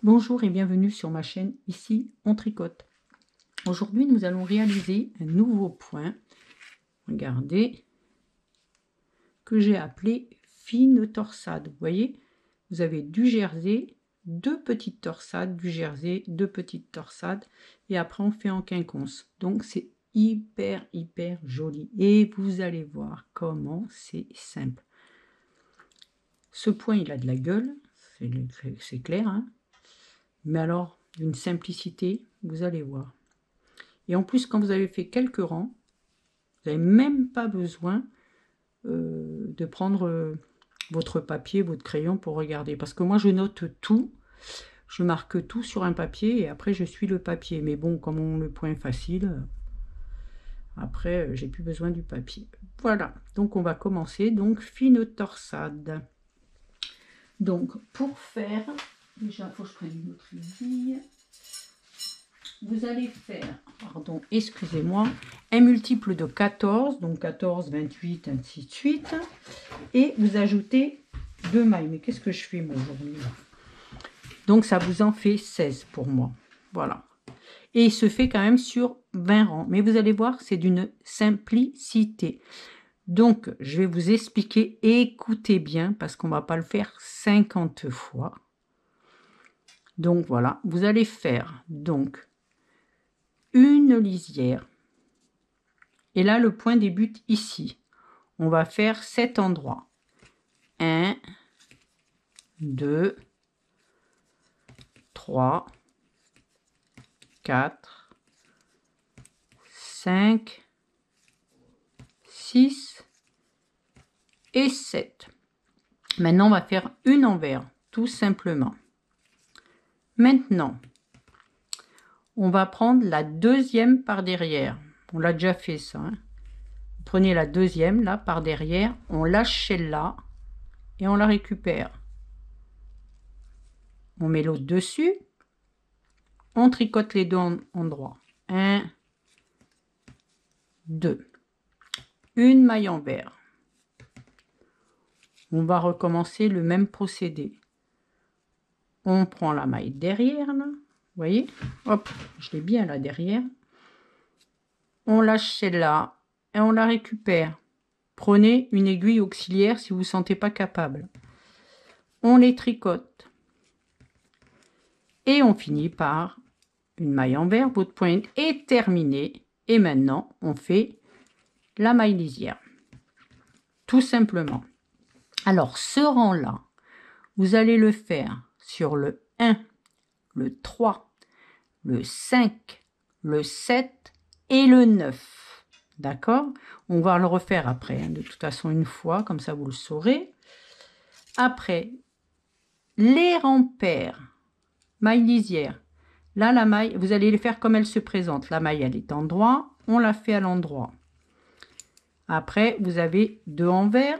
Bonjour et bienvenue sur ma chaîne, ici on tricote. Aujourd'hui nous allons réaliser un nouveau point, regardez, que j'ai appelé fine torsade. Vous voyez, vous avez du jersey, deux petites torsades, du jersey, deux petites torsades, et après on fait en quinconce. Donc c'est hyper joli et vous allez voir comment c'est simple. Ce point il a de la gueule, c'est clair, hein, mais alors d'une simplicité, vous allez voir. Et en plus, quand vous avez fait quelques rangs, vous n'avez même pas besoin de prendre votre papier, votre crayon pour regarder. Parce que moi, je note tout, je marque tout sur un papier et après, je suis le papier. Mais bon, comme on le point facile, après, j'ai plus besoin du papier. Voilà, donc on va commencer. Donc, fine torsade. Donc, pour faire, déjà, il faut que je prenne une autre aiguille. Vous allez faire, pardon, excusez-moi, un multiple de 14, donc 14, 28, ainsi de suite. Et vous ajoutez 2 mailles. Mais qu'est-ce que je fais moi aujourd'hui? Donc ça vous en fait 16 pour moi. Voilà. Et il se fait quand même sur 20 rangs. Mais vous allez voir, c'est d'une simplicité. Donc, je vais vous expliquer. Écoutez bien, parce qu'on ne va pas le faire 50 fois. Donc voilà, vous allez faire donc une lisière. Et là, le point débute ici. On va faire 7 endroits. 1, 2, 3, 4, 5, 6 et 7. Maintenant, on va faire une envers, tout simplement. Maintenant, on va prendre la deuxième par derrière. On l'a déjà fait ça. Hein. Prenez la deuxième, là, par derrière. On lâche celle-là et on la récupère. On met l'autre dessus. On tricote les deux endroits. 1, 2. Une maille envers. On va recommencer le même procédé. On prend la maille derrière, là. Vous voyez? Hop, je l'ai bien là derrière. On lâche celle-là et on la récupère. Prenez une aiguille auxiliaire si vous ne vous sentez pas capable. On les tricote. Et on finit par une maille envers. Votre point est terminé. Et maintenant, on fait la maille lisière. Tout simplement. Alors, ce rang-là, vous allez le faire sur le 1, le 3, le 5, le 7 et le 9. D'accord? On va le refaire après, hein, de toute façon une fois, comme ça vous le saurez. Après, les rangs pairs, maille lisière. Là, la maille, vous allez les faire comme elle se présente. La maille, elle est en droit, on la fait à l'endroit. Après, vous avez 2 envers.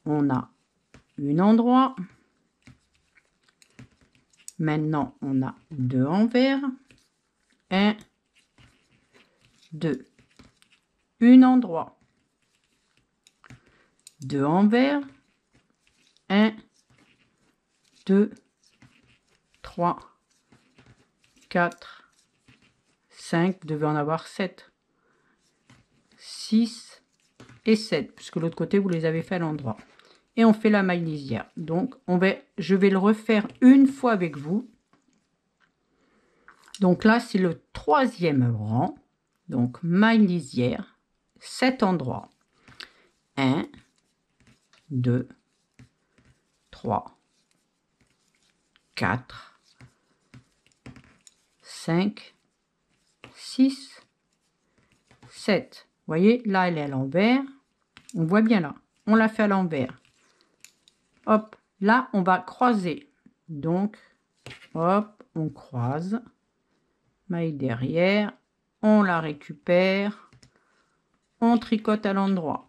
On a une endroit. Maintenant, on a 2 envers. 1, 2. Une endroit. 2 envers. 1, 2, 3, 4, 5. Vous devez en avoir 7. 6 et 7, puisque l'autre côté, vous les avez fait à l'endroit. Et on fait la maille lisière. Donc, je vais le refaire une fois avec vous. Donc là, c'est le 3e rang. Donc, maille lisière, 7 endroits. 1, 2, 3, 4, 5, 6, 7. Vous voyez, là, elle est à l'envers. On voit bien là. On la fait à l'envers. Hop, là, on va croiser. Donc, hop, on croise. Maille derrière. On la récupère. On tricote à l'endroit.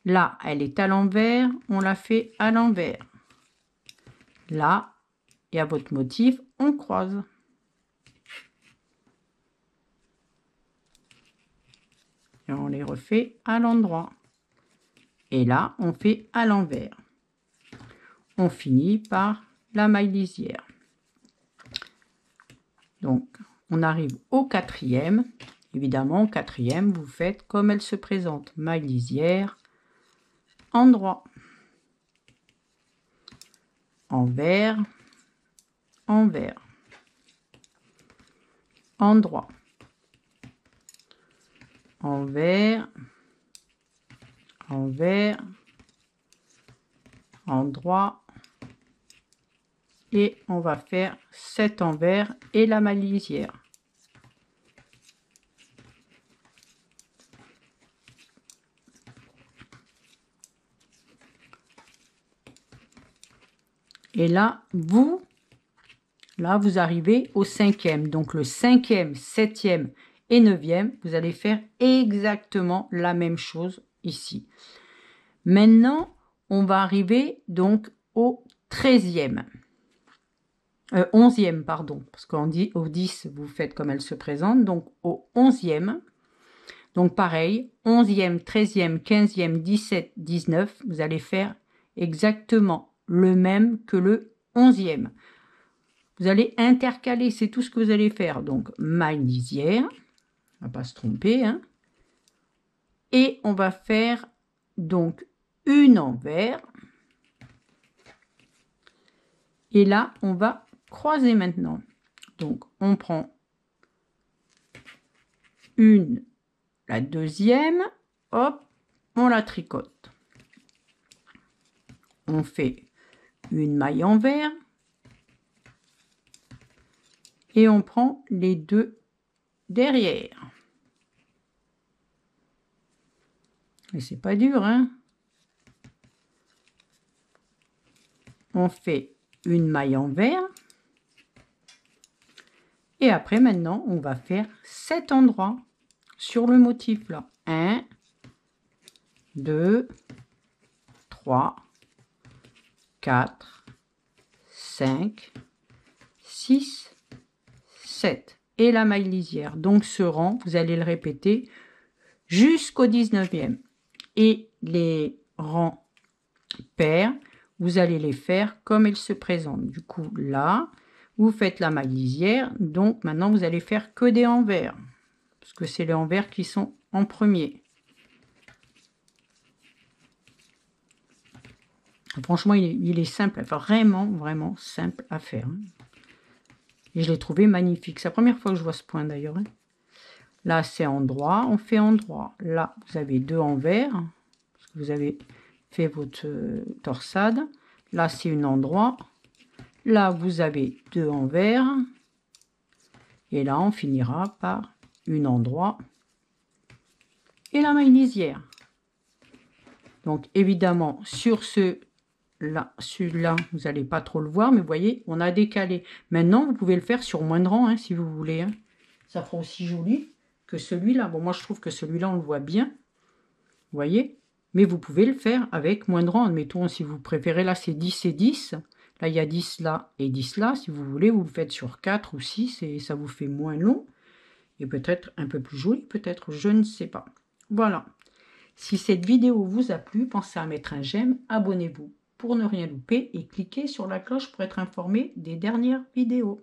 Là, elle est à l'envers. On la fait à l'envers. Là, et à votre motif, on croise. Et on les refait à l'endroit. Et là, on fait à l'envers. on finit par la maille lisière. Donc, on arrive au quatrième. Évidemment, au quatrième, vous faites comme elle se présente. Maille lisière, endroit, envers, envers, endroit, envers, envers, endroit, et on va faire 7 envers et la maille lisière. Et là, vous arrivez au cinquième. Donc le cinquième, septième et neuvième, vous allez faire exactement la même chose ici. Maintenant, on va arriver donc au 13e. 11e, pardon, parce qu'on dit au 10, vous faites comme elle se présente, donc au 11e. Donc pareil, 11e, 13e, 15e, 17, 19, vous allez faire exactement le même que le 11e. Vous allez intercaler, c'est tout ce que vous allez faire. Donc maille lisière, on ne va pas se tromper, hein. Et on va faire donc une envers. Et là, on va croiser maintenant. Donc on prend une, la deuxième, hop, on la tricote. On fait une maille envers. Et on prend les deux derrière. Et c'est pas dur, hein. On fait une maille envers. Et après, maintenant, on va faire 7 endroits sur le motif là. 1, 2, 3, 4, 5, 6, 7. Et la maille lisière. Donc ce rang, vous allez le répéter jusqu'au 19e. Et les rangs pairs, vous allez les faire comme ils se présentent. Du coup, là, vous faites la maille lisière. Donc maintenant, vous allez faire que des envers. Parce que c'est les envers qui sont en premier. Franchement, il est simple, vraiment, vraiment simple à faire. Et je l'ai trouvé magnifique. C'est la première fois que je vois ce point d'ailleurs. Là, c'est endroit, on fait endroit. Là, vous avez deux envers, parce que vous avez fait votre torsade. Là, c'est une endroit. Là, vous avez deux envers. Et là, on finira par une endroit et la maille lisière. Donc, évidemment, sur celui-là, vous n'allez pas trop le voir, mais vous voyez, on a décalé. Maintenant, vous pouvez le faire sur moins de rangs, hein, si vous voulez. Hein. Ça fera aussi joli que celui-là. Bon, moi, je trouve que celui-là, on le voit bien. Vous voyez? Mais vous pouvez le faire avec moins de rangs. Admettons, si vous préférez, là, c'est 10 et 10. Là, il y a 10 là et 10 là. Si vous voulez, vous le faites sur 4 ou 6 et ça vous fait moins long. Et peut-être un peu plus joli, peut-être, je ne sais pas. Voilà. Si cette vidéo vous a plu, pensez à mettre un j'aime, abonnez-vous pour ne rien louper et cliquez sur la cloche pour être informé des dernières vidéos.